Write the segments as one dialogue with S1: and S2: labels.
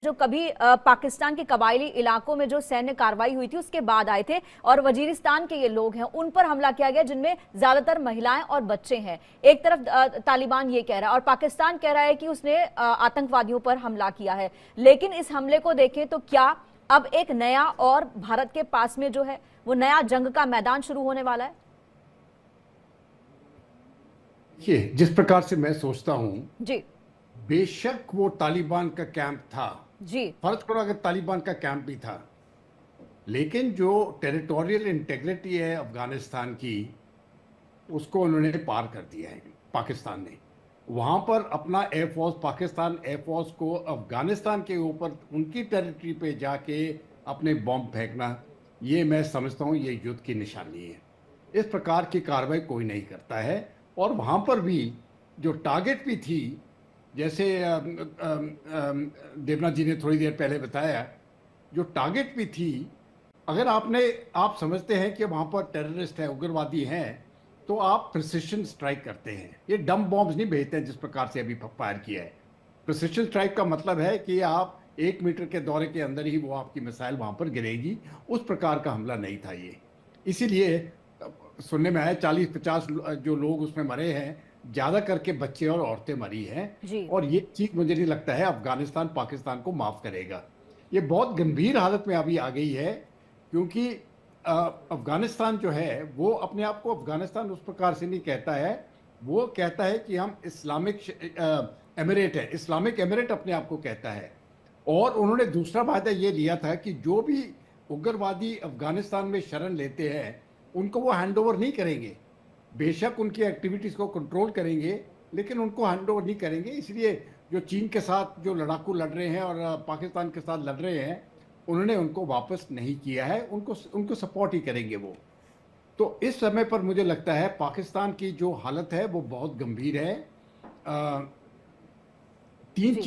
S1: जो कभी पाकिस्तान के कबायली इलाकों में जो सैन्य कार्रवाई हुई थी उसके बाद आए थे और वजीरिस्तान के ये लोग हैं, उन पर हमला किया गया जिनमें ज्यादातर महिलाएं और बच्चे हैं। एक तरफ तालिबान ये कह रहा है और पाकिस्तान कह रहा है कि उसने आतंकवादियों पर हमला किया है। लेकिन इस हमले को देखें तो क्या अब एक नया और भारत के पास में जो है वो नया जंग का मैदान शुरू होने वाला है?
S2: ये जिस प्रकार से मैं सोचता हूं,
S1: जी
S2: बेशक वो तालिबान का कैंप था।
S1: जी
S2: फर्ज करो अगर तालिबान का कैंप भी था, लेकिन जो टेरिटोरियल इंटेग्रिटी है अफगानिस्तान की, उसको उन्होंने पार कर दिया है पाकिस्तान ने। वहां पर अपना एयरफोर्स, पाकिस्तान एयरफोर्स को अफगानिस्तान के ऊपर उनकी टेरिटरी पे जाके अपने बॉम्ब फेंकना, ये मैं समझता हूँ ये युद्ध की निशानी है। इस प्रकार की कार्रवाई कोई नहीं करता है। और वहां पर भी जो टारगेट भी थी, जैसे देवनाथ जी ने थोड़ी देर पहले बताया, जो टारगेट भी थी, अगर आप समझते हैं कि वहां पर टेररिस्ट है, उग्रवादी हैं, तो आप प्रिसिशन स्ट्राइक करते हैं। ये डम बॉम्ब्स नहीं भेजते हैं जिस प्रकार से अभी फायर किया है। प्रिसिशन स्ट्राइक का मतलब है कि आप 1 मीटर के दौरे के अंदर ही वो आपकी मिसाइल वहां पर गिरेगी। उस प्रकार का हमला नहीं था ये। इसीलिए सुनने में आया 40-50 जो लोग उसमें मरे हैं, ज्यादा करके बच्चे और औरतें मरी हैं।
S1: जी
S2: और ये चीज मुझे नहीं लगता है अफगानिस्तान पाकिस्तान को माफ करेगा। ये बहुत गंभीर हालत में अभी आ गई है, क्योंकि अफगानिस्तान जो है वो अपने आप को अफगानिस्तान उस प्रकार से नहीं कहता है। वो कहता है कि हम इस्लामिक एमिरेट है, इस्लामिक एमिरेट अपने आप को कहता है। और उन्होंने दूसरा वायदा ये लिया था कि जो भी उग्रवादी अफगानिस्तान में शरण लेते हैं उनको वो हैंड ओवर नहीं करेंगे। बेशक उनकी एक्टिविटीज को कंट्रोल करेंगे, लेकिन उनको हैंड ओवर नहीं करेंगे। इसलिए जो चीन के साथ जो लड़ाकू लड़ रहे हैं और पाकिस्तान के साथ लड़ रहे हैं, उन्होंने उनको वापस नहीं किया है, उनको सपोर्ट ही करेंगे वो। तो इस समय पर मुझे लगता है पाकिस्तान की जो हालत है वो बहुत गंभीर है। तीन
S1: जी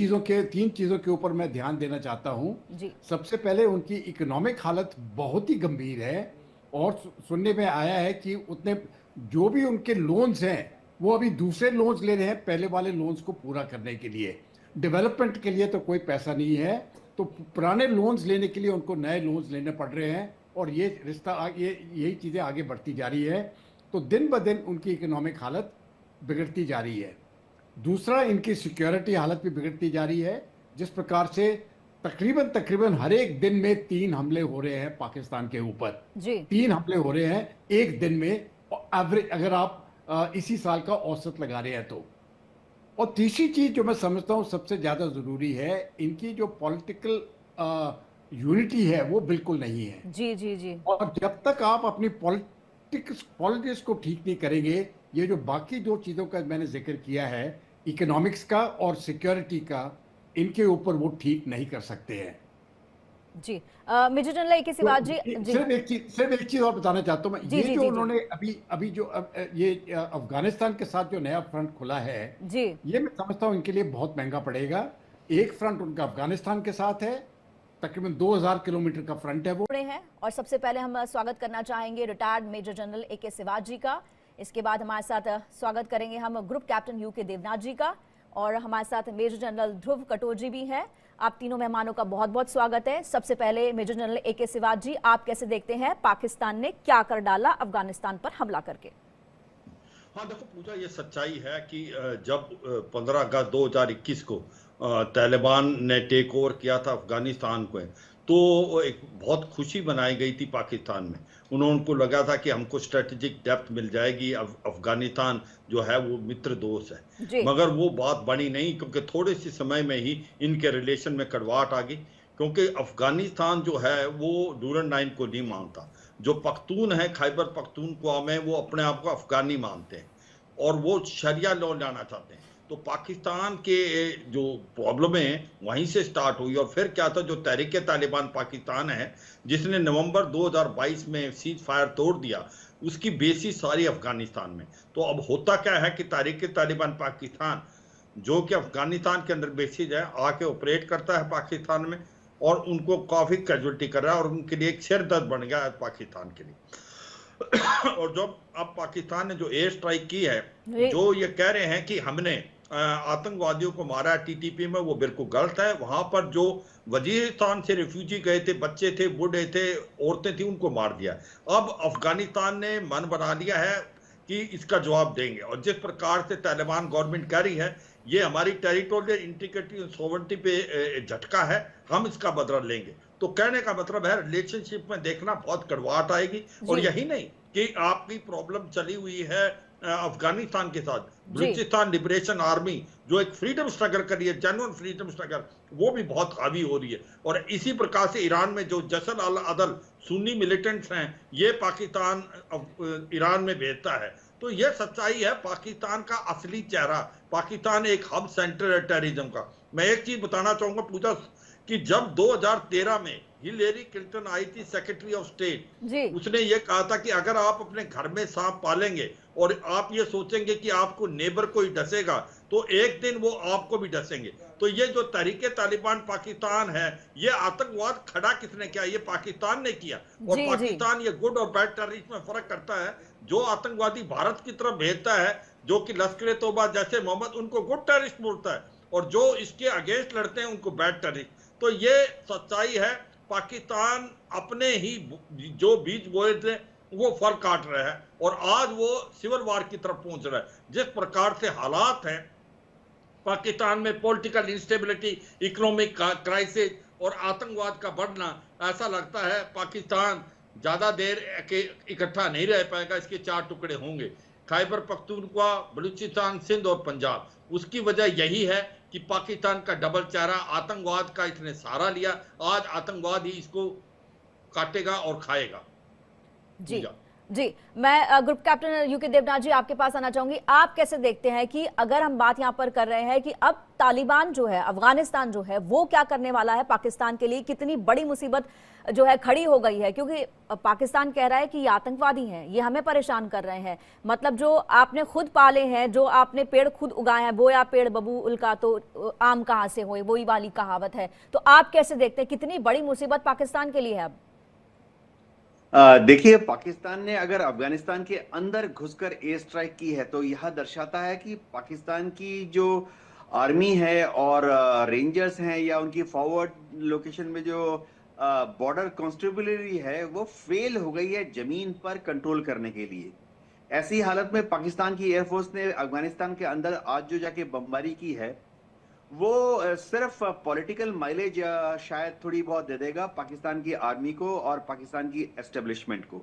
S2: चीजों के ऊपर मैं ध्यान देना चाहता हूं।
S1: जी
S2: सबसे पहले उनकी इकोनॉमिक हालत बहुत ही गंभीर है। और सुनने में आया है कि उतने जो भी उनके लोन्स हैं वो अभी दूसरे लोन्स ले रहे हैं पहले वाले लोन्स को पूरा करने के लिए। डेवलपमेंट के लिए तो कोई पैसा नहीं है, तो पुराने लोन्स लेने के लिए उनको नए लोन्स लेने पड़ रहे हैं। और ये रिश्ता यही चीज़ें आगे बढ़ती जा रही है। तो दिन ब दिन उनकी इकोनॉमिक हालत बिगड़ती जा रही है। दूसरा, इनकी सिक्योरिटी हालत भी बिगड़ती जा रही है। जिस प्रकार से तकरीबन हर एक दिन में 3 हमले हो रहे हैं पाकिस्तान के ऊपर।
S1: जी
S2: 3 हमले हो रहे हैं एक दिन में, एवरेज अगर आप इसी साल का औसत लगा रहे हैं तो। और तीसरी चीज जो मैं समझता हूँ सबसे ज्यादा जरूरी है, इनकी जो पॉलिटिकल यूनिटी है वो बिल्कुल नहीं है।
S1: जी जी जी
S2: और जब तक आप अपनी पॉलिटिक्स को ठीक नहीं करेंगे, ये जो बाकी 2 चीजों का मैंने जिक्र किया है, इकोनॉमिक्स का और सिक्योरिटी का, इनके ऊपर वो ठीक नहीं कर सकते हैं।
S1: जी मेजर जनरल AK सिवाज जी। जी
S2: सिर्फ एक चीज और बताना चाहता हूँ मैं।
S1: जी
S2: ये
S1: जी
S2: जो
S1: जी जी
S2: उन्होंने अभी जो ये अफगानिस्तान के साथ जो नया फ्रंट खुला है,
S1: जी
S2: ये मैं समझता हूँ इनके लिए बहुत महंगा पड़ेगा। एक फ्रंट उनका अफगानिस्तान के साथ है, तकरीबन 2000 किलोमीटर का फ्रंट है वो।
S1: जुड़े हैं और सबसे पहले हम स्वागत करना चाहेंगे retired major general AK Siwach जी का। इसके बाद हमारे साथ स्वागत करेंगे हम ग्रुप कैप्टन UK देवनाथ जी का, और हमारे साथ मेजर जनरल ध्रुव कटोर जी भी हैं। आप तीनों मेहमानों का बहुत बहुत स्वागत है। सबसे पहले मेजर जनरल AK सिवाज जी, आप कैसे देखते हैं पाकिस्तान ने क्या कर डाला अफगानिस्तान पर हमला करके?
S3: हाँ देखो पूजा, ये सच्चाई है कि जब 15 अगस्त 2021 को तालिबान ने टेक ओवर किया था अफगानिस्तान को, तो एक बहुत खुशी बनाई गई थी पाकिस्तान में। उनको लगा था कि हमको स्ट्रेटेजिक डेप्थ मिल जाएगी, अफगानिस्तान जो है वो मित्र दोस्त है। मगर वो बात बनी नहीं, क्योंकि थोड़े से समय में ही इनके रिलेशन में कड़वाहट आ गई। क्योंकि अफगानिस्तान जो है वो डूरन लाइन को नहीं मानता। जो पख्तून है, खैबर पख्तूनख्वा में, वो अपने आप को अफगानी मानते हैं और वो शरिया लॉ लाना चाहते हैं। तो पाकिस्तान के जो प्रॉब्लम है वहीं से स्टार्ट हुई। और फिर क्या था, जो तहरीक तालिबान पाकिस्तान है जिसने नवंबर 2022 में सीज फायर तोड़ दिया, उसकी बेसिस सारी अफगानिस्तान में। तो अब होता क्या है कि तहरीक तालिबान पाकिस्तान, जो कि अफगानिस्तान के अंदर बेसिस है, आके ऑपरेट करता है पाकिस्तान में और उनको काफी कैजुअलिटी कर रहा है और उनके लिए एक सिर दर्द बन गया है पाकिस्तान के लिए। और जब अब पाकिस्तान ने जो एयर स्ट्राइक की है, जो ये कह रहे हैं कि हमने आतंकवादियों को मारा टीटीपी में, वो बिल्कुल गलत है। वहां पर जो वजीरिस्तान से रिफ्यूजी गए थे, बच्चे थे, बूढ़े थे, औरतें थी, उनको मार दिया। अब अफगानिस्तान ने मन बना लिया है कि इसका जवाब देंगे, और जिस प्रकार से तालिबान गवर्नमेंट कह रही है ये हमारी टेरिटोरियल इंटीग्रिटी और सोवरेनिटी पे झटका है, हम इसका बदला लेंगे। तो कहने का मतलब है रिलेशनशिप में देखना बहुत कड़वाहट आएगी। और
S1: जी
S3: यही नहीं कि आपकी प्रॉब्लम चली हुई है अफगानिस्तान के साथ,
S1: जी
S3: बलूचिस्तान लिबरेशन आर्मी जो एक फ्रीडम स्ट्रगल कर रही है, जेन्युइन फ्रीडम स्ट्रगल, वो भी बहुत हावी हो रही है। और इसी प्रकार से ईरान में जो जसल अल अदल सुन्नी मिलिटेंट्स हैं, ये पाकिस्तान ईरान में भेजता है। तो ये सच्चाई है पाकिस्तान का असली चेहरा। पाकिस्तान एक हब सेंटर है टेररिज्म का। मैं एक चीज बताना चाहूंगा पूजा, कि जब 2013 में हिलेरी क्लिंटन आई थी सेक्रेटरी ऑफ स्टेट,
S1: जी
S3: उसने ये कहा था कि अगर आप अपने घर में सांप पालेंगे और आप ये सोचेंगे कि आपको नेबर को ही डसेगा, तो एक दिन वो आपको भी डसेंगे। तो ये जो तहरीके तालिबान पाकिस्तान है, ये आतंकवाद खड़ा किसने किया? ये पाकिस्तान ने किया। और
S1: जी जी
S3: पाकिस्तान ये गुड और बैड टेररिस्ट में फर्क करता है। जो आतंकवादी भारत की तरफ भेजता है, जो कि लश्कर तौबा जैसे मोहम्मद, उनको गुड टेररिस्ट बोलता है, और जो इसके अगेंस्ट लड़ते हैं उनको बैड टेररिस्ट। तो ये सच्चाई है। पाकिस्तान अपने ही जो बीज बोए थे वो फल काट रहा है, और आज वो सिविल वार की तरफ पहुंच रहा है। जिस प्रकार से हालात हैं पाकिस्तान में, पॉलिटिकल इंस्टेबिलिटी, इकोनॉमिक क्राइसिस और आतंकवाद का बढ़ना, ऐसा लगता है पाकिस्तान ज्यादा देर के इकट्ठा नहीं रह पाएगा। इसके 4 टुकड़े होंगे, खैबर पख्तूनख्वा, बलूचिस्तान, सिंध और पंजाब। उसकी वजह यही है कि पाकिस्तान का डबल चेहरा, आतंकवाद का इसने सहारा लिया। आज आतंकवाद ही इसको काटेगा और खाएगा।
S1: जी जी मैं ग्रुप कैप्टन यूके देवनाथ जी आपके पास आना चाहूंगी। आप कैसे देखते हैं कि अगर हम बात यहां पर कर रहे हैं कि अब तालिबान जो है, अफगानिस्तान जो है, वो क्या करने वाला है पाकिस्तान के लिए, कितनी बड़ी मुसीबत जो है खड़ी हो गई है? क्योंकि पाकिस्तान कह रहा है कि ये आतंकवादी हैं, ये हमें परेशान कर रहे हैं। मतलब जो आपने खुद पाले हैं, जो आपने पेड़ खुद उगाए हैं, बोया पेड़ बबूल का तो आम कहां से होए, वही वाली कहावत है। तो आप कैसे देखते हैं, कितनी बड़ी मुसीबत पाकिस्तान के लिए है अब?
S4: देखिए, पाकिस्तान ने अगर अफगानिस्तान के अंदर घुसकर एयर स्ट्राइक की है तो यह दर्शाता है कि पाकिस्तान की जो आर्मी है और रेंजर्स हैं, या उनकी फॉरवर्ड लोकेशन में जो बॉर्डर कॉन्स्टेबलरी है, वो फेल हो गई है जमीन पर कंट्रोल करने के लिए। ऐसी हालत में पाकिस्तान की एयरफोर्स ने अफगानिस्तान के अंदर आज जो जाके बमबारी की है, वो सिर्फ पॉलिटिकल माइलेज शायद थोड़ी बहुत दे देगा पाकिस्तान की आर्मी को और पाकिस्तान की एस्टेब्लिशमेंट को।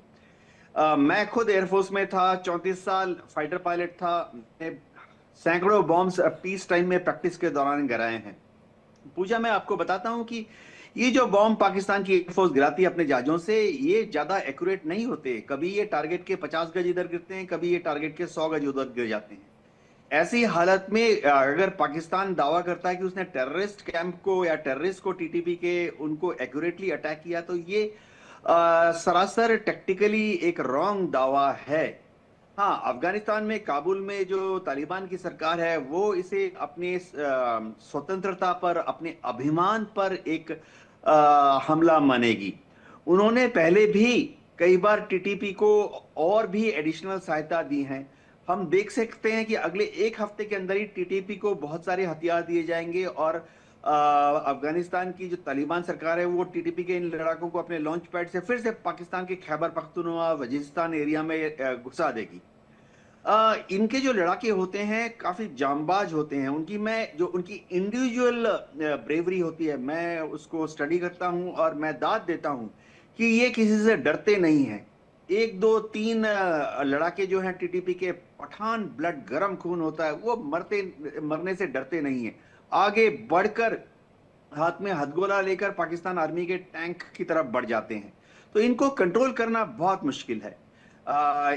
S4: मैं खुद एयरफोर्स में था, 34 साल फाइटर पायलट था। मैंने सैकड़ों बॉम्ब्स पीस टाइम में प्रैक्टिस के दौरान गिराए हैं। पूजा, मैं आपको बताता हूं कि ये जो बॉम्ब पाकिस्तान की एयरफोर्स गिराती है अपने जहाजों से, ये ज्यादा एक्यूरेट नहीं होते। कभी ये टारगेट के 50 गज इधर गिरते हैं, कभी ये टारगेट के 100 गज उधर गिर जाते हैं। ऐसी हालत में अगर पाकिस्तान दावा करता है कि उसने टेररिस्ट कैंप को या टेररिस्ट को, टीटीपी के, उनको एक्यूरेटली अटैक किया, तो ये सरासर टेक्टिकली एक रॉन्ग दावा है। हाँ, अफगानिस्तान में, काबुल में जो तालिबान की सरकार है, वो इसे अपने स्वतंत्रता पर, अपने अभिमान पर एक हमला मानेगी। उन्होंने पहले भी कई बार टीटीपी को और भी एडिशनल सहायता दी है। हम देख सकते हैं कि अगले 1 हफ्ते के अंदर ही टीटीपी को बहुत सारे हथियार दिए जाएंगे, और अफगानिस्तान की जो तालिबान सरकार है वो टीटीपी के इन लड़ाकों को अपने लॉन्च पैड से फिर से पाकिस्तान के खैबर पख्तूनख्वा, वजीरिस्तान एरिया में घुसा देगी। इनके जो लड़ाके होते हैं काफी जांबाज होते हैं। उनकी इंडिविजुअल ब्रेवरी होती है, मैं उसको स्टडी करता हूं और मैं दाद देता हूं कि ये किसी से डरते नहीं हैं। 1, 2, 3 लड़ाके जो हैं टीटीपी के, पठान ब्लड, गरम खून होता है, वो मरने से डरते नहीं है। आगे बढ़कर हाथ में हथगोला लेकर पाकिस्तान आर्मी के टैंक की तरफ बढ़ जाते हैं। तो इनको कंट्रोल करना बहुत मुश्किल है।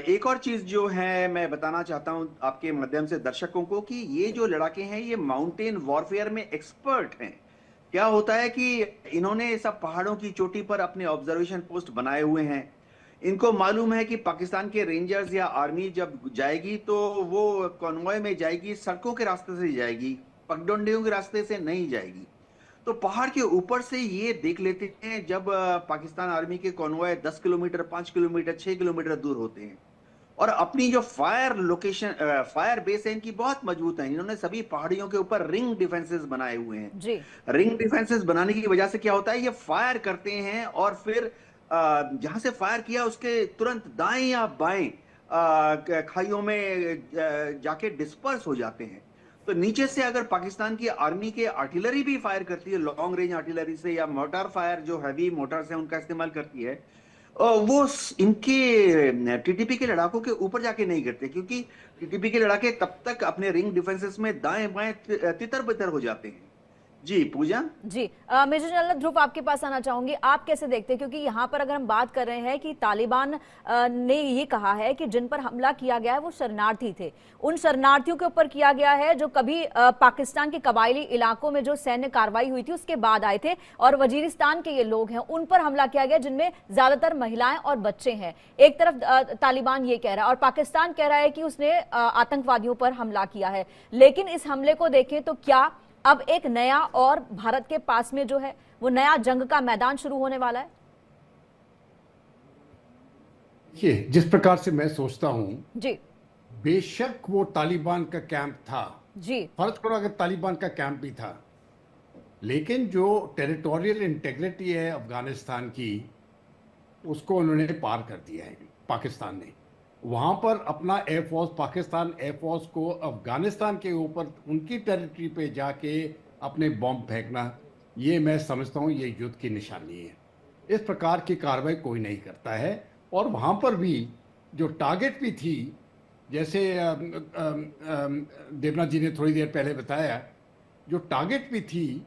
S4: एक और चीज जो है मैं बताना चाहता हूं आपके माध्यम से दर्शकों को, कि ये जो लड़ाके हैं ये माउंटेन वॉरफेयर में एक्सपर्ट हैं। क्या होता है कि इन्होंने सब पहाड़ों की चोटी पर अपने ऑब्जर्वेशन पोस्ट बनाए हुए हैं। इनको मालूम है कि पाकिस्तान के रेंजर्स या आर्मी जब जाएगी तो वो कॉन्वॉय में जाएगी, सड़कों के रास्ते से जाएगी, पगडंडियों के रास्ते से नहीं जाएगी। तो पहाड़ के ऊपर से ये देख लेते हैं जब पाकिस्तान आर्मी के कॉन्वॉय 10 किलोमीटर, 5 किलोमीटर, 6 किलोमीटर दूर होते हैं, और अपनी जो फायर बेस है इनकी बहुत मजबूत है। इन्होंने सभी पहाड़ियों के ऊपर रिंग डिफेंसेस बनाए हुए हैं।
S1: जी।
S4: रिंग डिफेंसेस बनाने की वजह से क्या होता है, ये फायर करते हैं और फिर जहां से फायर किया उसके तुरंत दाएं या बाएं खाइयों में जाके डिस्पर्स हो जाते हैं। तो नीचे से अगर पाकिस्तान की आर्मी के आर्टिलरी भी फायर करती है, लॉन्ग रेंज आर्टिलरी से, या मोटार फायर जो हैवी मोटर्स है उनका इस्तेमाल करती है, वो इनके टीटीपी के लड़ाकों के ऊपर जाके नहीं गिरते, क्योंकि टीटीपी के लड़ाके तब तक अपने रिंग डिफेंसेस में दाएं बाएं तितर बितर हो जाते हैं। जी पूजा।
S1: जी मेजर जनरल ध्रुव, आपके पास आना चाहूंगी। आप कैसे देखते हैं, क्योंकि यहाँ पर अगर हम बात कर रहे हैं कि तालिबान ने ये कहा है कि जिन पर हमला किया गया है वो शरणार्थी थे, उन शरणार्थियों के ऊपर किया गया है जो कभी पाकिस्तान के कबायली इलाकों में जो सैन्य कार्रवाई हुई थी उसके बाद आए थे, और वजीरिस्तान के ये लोग हैं उन पर हमला किया गया जिनमें ज्यादातर महिलाएं और बच्चे हैं। एक तरफ तालिबान ये कह रहा है और पाकिस्तान कह रहा है कि उसने आतंकवादियों पर हमला किया है। लेकिन इस हमले को देखें तो क्या अब एक नया और भारत के पास में जो है वो नया जंग का मैदान शुरू होने वाला है?
S2: देखिए, जिस प्रकार से मैं सोचता हूं,
S1: जी
S2: बेशक वो तालिबान का कैंप था,
S1: जी
S2: फर्ज करो अगर तालिबान का कैंप भी था, लेकिन जो टेरिटोरियल इंटेग्रिटी है अफगानिस्तान की, उसको उन्होंने पार कर दिया है पाकिस्तान ने। वहाँ पर अपना एयरफोर्स, पाकिस्तान एयरफोर्स को अफगानिस्तान के ऊपर उनकी टेरिटरी पे जाके अपने बॉम्ब फेंकना, ये मैं समझता हूँ ये युद्ध की निशानी है। इस प्रकार की कार्रवाई कोई नहीं करता है। और वहाँ पर भी जो टारगेट भी थी, जैसे देवनाथ जी ने थोड़ी देर पहले बताया, जो टारगेट भी थी,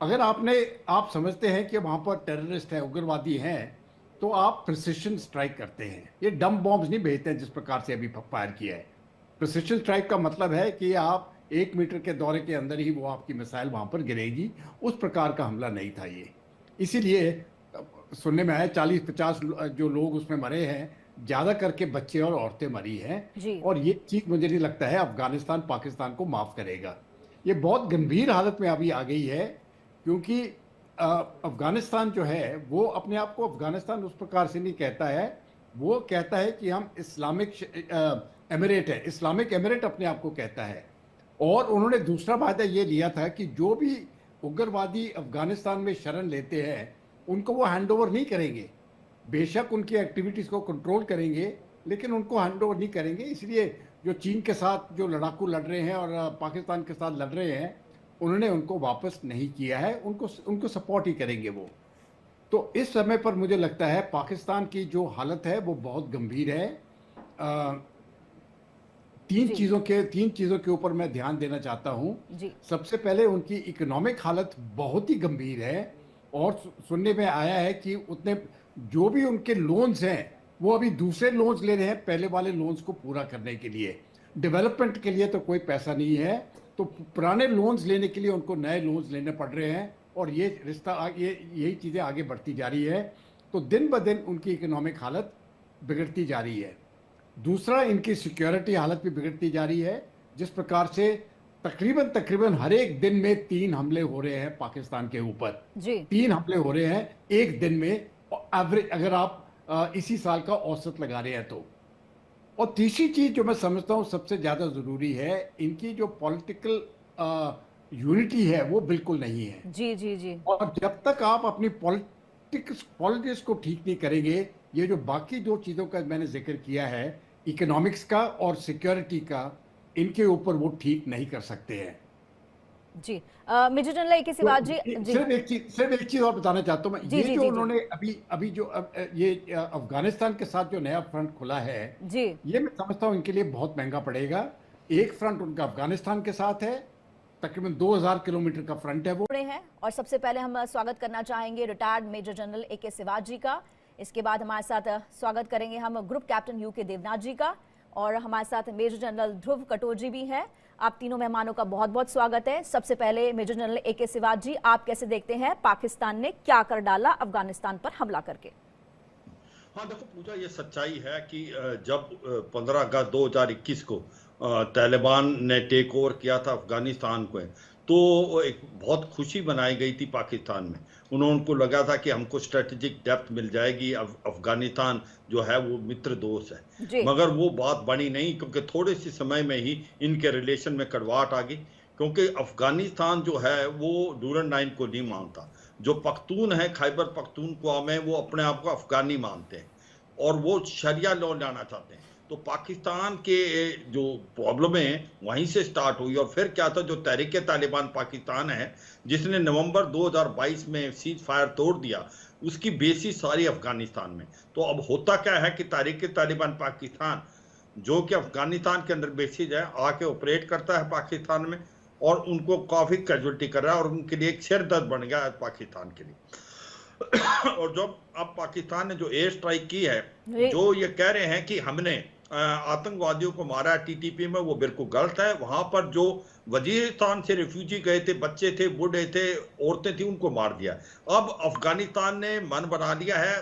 S2: अगर आप समझते हैं कि वहाँ पर टेररिस्ट हैं, उग्रवादी हैं, तो आप प्रिसिशन स्ट्राइक करते हैं। ये डम बॉम्ब्स नहीं भेजते हैं जिस प्रकार से अभी फायर किया है। प्रिसिशन स्ट्राइक का मतलब है कि आप 1 मीटर के दौरे के अंदर ही वो आपकी मिसाइल वहाँ पर गिरेगी। उस प्रकार का हमला नहीं था ये। इसीलिए सुनने में आया 40-50 जो लोग उसमें मरे हैं, ज़्यादा करके बच्चे और औरतें मरी हैं। और ये चीज़ मुझे नहीं लगता है अफगानिस्तान पाकिस्तान को माफ़ करेगा। ये बहुत गंभीर हालत में अभी आ गई है, क्योंकि अफगानिस्तान जो है वो अपने आप को अफगानिस्तान उस प्रकार से नहीं कहता है। वो कहता है कि हम इस्लामिक एमिरेट है, इस्लामिक एमिरेट अपने आप को कहता है। और उन्होंने दूसरा वायदा ये लिया था कि जो भी उग्रवादी अफगानिस्तान में शरण लेते हैं उनको वो हैंड ओवर नहीं करेंगे। बेशक उनकी एक्टिविटीज़ को कंट्रोल करेंगे, लेकिन उनको हैंड ओवर नहीं करेंगे। इसलिए जो चीन के साथ जो लड़ाकू लड़ रहे हैं और पाकिस्तान के साथ लड़ रहे हैं, उन्होंने उनको वापस नहीं किया है, उनको सपोर्ट ही करेंगे वो। तो इस समय पर मुझे लगता है पाकिस्तान की जो हालत है वो बहुत गंभीर है। तीन चीज़ों के ऊपर मैं ध्यान देना चाहता हूँ। सबसे पहले उनकी इकोनॉमिक हालत बहुत ही गंभीर है, और सुनने में आया है कि उतने जो भी उनके लोन्स हैं वो अभी दूसरे लोन्स ले रहे हैं पहले वाले लोन्स को पूरा करने के लिए। डेवलपमेंट के लिए तो कोई पैसा नहीं है, तो पुराने लोन्स लेने के लिए उनको नए लोन्स लेने पड़ रहे हैं, और ये रिश्ता यही चीज़ें आगे बढ़ती जा रही है। तो दिन ब दिन उनकी इकोनॉमिक हालत बिगड़ती जा रही है। दूसरा, इनकी सिक्योरिटी हालत भी बिगड़ती जा रही है। जिस प्रकार से तकरीबन हर एक दिन में 3 हमले हो रहे हैं पाकिस्तान के ऊपर। 3 हमले हो रहे हैं एक दिन में, एवरेज अगर आप इसी साल का औसत लगा रहे हैं तो। और तीसरी चीज जो मैं समझता हूँ सबसे ज्यादा जरूरी है, इनकी जो पॉलिटिकल यूनिटी है वो बिल्कुल नहीं है। जी। और जब तक आप अपनी पॉलिटिक्स को ठीक नहीं करेंगे, ये जो बाकी 2 चीजों का मैंने जिक्र किया है, इकोनॉमिक्स का और सिक्योरिटी का, इनके ऊपर वो ठीक नहीं कर सकते हैं।
S1: जी मेजर जनरल AK सिवाज जी,
S2: सिर्फ एक चीज और बताना चाहता हूँ मैं। ये जो उन्होंने अभी जो ये अफगानिस्तान के साथ जो नया फ्रंट खुला है, ये मैं समझता हूँ इनके लिए बहुत महंगा पड़ेगा। एक फ्रंट उनका अफगानिस्तान के साथ है, तकरीबन 2000 किलोमीटर का फ्रंट है वो है।
S1: और सबसे पहले हम स्वागत करना चाहेंगे retired major general AK Siwach जी का। इसके बाद हमारे साथ स्वागत करेंगे हम ग्रुप कैप्टन UK देवनाथ जी का, और हमारे साथ मेजर जनरल ध्रुव कटोच जी भी हैं। आप तीनों मेहमानों का बहुत बहुत स्वागत है। सबसे पहले मेजर जनरल AK सिवाज जी, आप कैसे देखते हैं पाकिस्तान ने क्या कर डाला अफगानिस्तान पर हमला करके?
S3: हाँ देखो पूजा, ये सच्चाई है कि जब 15 अगस्त 2021 को तालिबान ने टेक ओवर किया था अफगानिस्तान को, तो एक बहुत खुशी बनाई गई थी पाकिस्तान में। उनको लगा था कि हमको स्ट्रेटेजिक डेप्थ मिल जाएगी, अफगानिस्तान जो है वो मित्र दोस्त है,
S1: जी।
S3: मगर वो बात बनी नहीं, क्योंकि थोड़े से समय में ही इनके रिलेशन में कड़वाहट आ गई। क्योंकि अफगानिस्तान जो है वो डूरन लाइन को नहीं मानता। जो पख्तून है खैबर पख्तूनख्वा में, वो अपने आप को अफगानी मानते हैं और वो शरिया लॉ लाना चाहते हैं। तो पाकिस्तान के जो प्रॉब्लम है वहीं से स्टार्ट हुई। और फिर क्या था, जो तहरीक तालिबान पाकिस्तान है जिसने नवंबर 2022 में सीज फायर तोड़ दिया, उसकी बेसिस सारी अफगानिस्तान में। तो अब होता क्या है कि तहरीक तालिबान पाकिस्तान जो कि अफगानिस्तान के अंदर बेसिस है, आके ऑपरेट करता है पाकिस्तान में और उनको काफी कैजुअलिटी कर रहा है और उनके लिए एक सिर दर्द बन गया है पाकिस्तान के लिए। और जब अब पाकिस्तान ने जो एयर स्ट्राइक की है, जो ये कह रहे हैं कि हमने आतंकवादियों को मारा टीटीपी में, वो बिल्कुल गलत है। वहां पर जो वजीरिस्तान से रिफ्यूजी गए थे, बच्चे थे, बूढ़े थे, औरतें थी, उनको मार दिया। अब अफगानिस्तान ने मन बना लिया है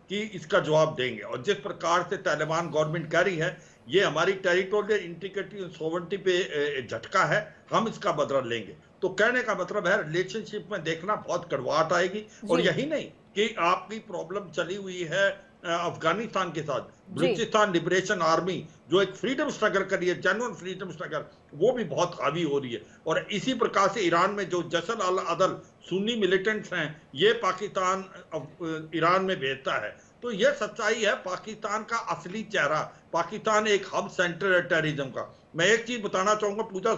S3: कि इसका जवाब देंगे। और जिस प्रकार से तालिबान गवर्नमेंट कह रही है ये हमारी टेरिटोरियल इंटीग्रिटी और सोवरेनिटी पे झटका है, हम इसका बदला लेंगे। तो कहने का मतलब है रिलेशनशिप में देखना बहुत कड़वाहट आएगी। और यही नहीं कि आपकी प्रॉब्लम चली हुई है अफगानिस्तान के साथ, बलूचिस्तान लिबरेशन आर्मी जो एक फ्रीडम स्ट्रगल कर रही है, जेन्युइन फ्रीडम स्ट्रगल, वो भी बहुत हावी हो रही है। और इसी प्रकार से ईरान में जो जसल अल अदल सुन्नी मिलिटेंट्स हैं, ये पाकिस्तान ईरान में भेजता है। तो ये सच्चाई है पाकिस्तान का असली चेहरा। पाकिस्तान एक हब सेंटर है टेररिज्म का। मैं एक चीज बताना चाहूंगा पूजा,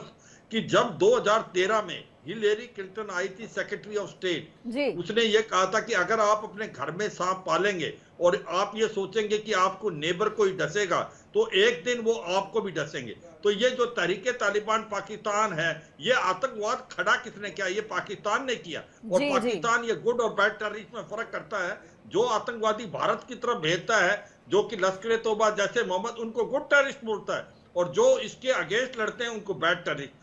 S3: कि जब 2013 में हिलेरी क्लिंटन आई थी सेक्रेटरी ऑफ स्टेट, उसने ये कहा था कि अगर आप अपने घर में सांप पालेंगे और आप ये सोचेंगे कि आपको नेबर को ही डसेगा, तो एक दिन वो आपको भी डसेंगे। तो ये जो तहरीके तालिबान पाकिस्तान है, ये आतंकवाद खड़ा किसने किया? ये पाकिस्तान ने किया। और पाकिस्तान ये गुड और बैड टेररिस्ट में फर्क करता है। जो आतंकवादी भारत की तरफ भेजता है, जो कि लश्कर-ए-तौबा जैसे मोहम्मद, उनको गुड टेररिस्ट बोलता है, और जो इसके अगेंस्ट लड़ते हैं उनको बैड टेररिस्ट।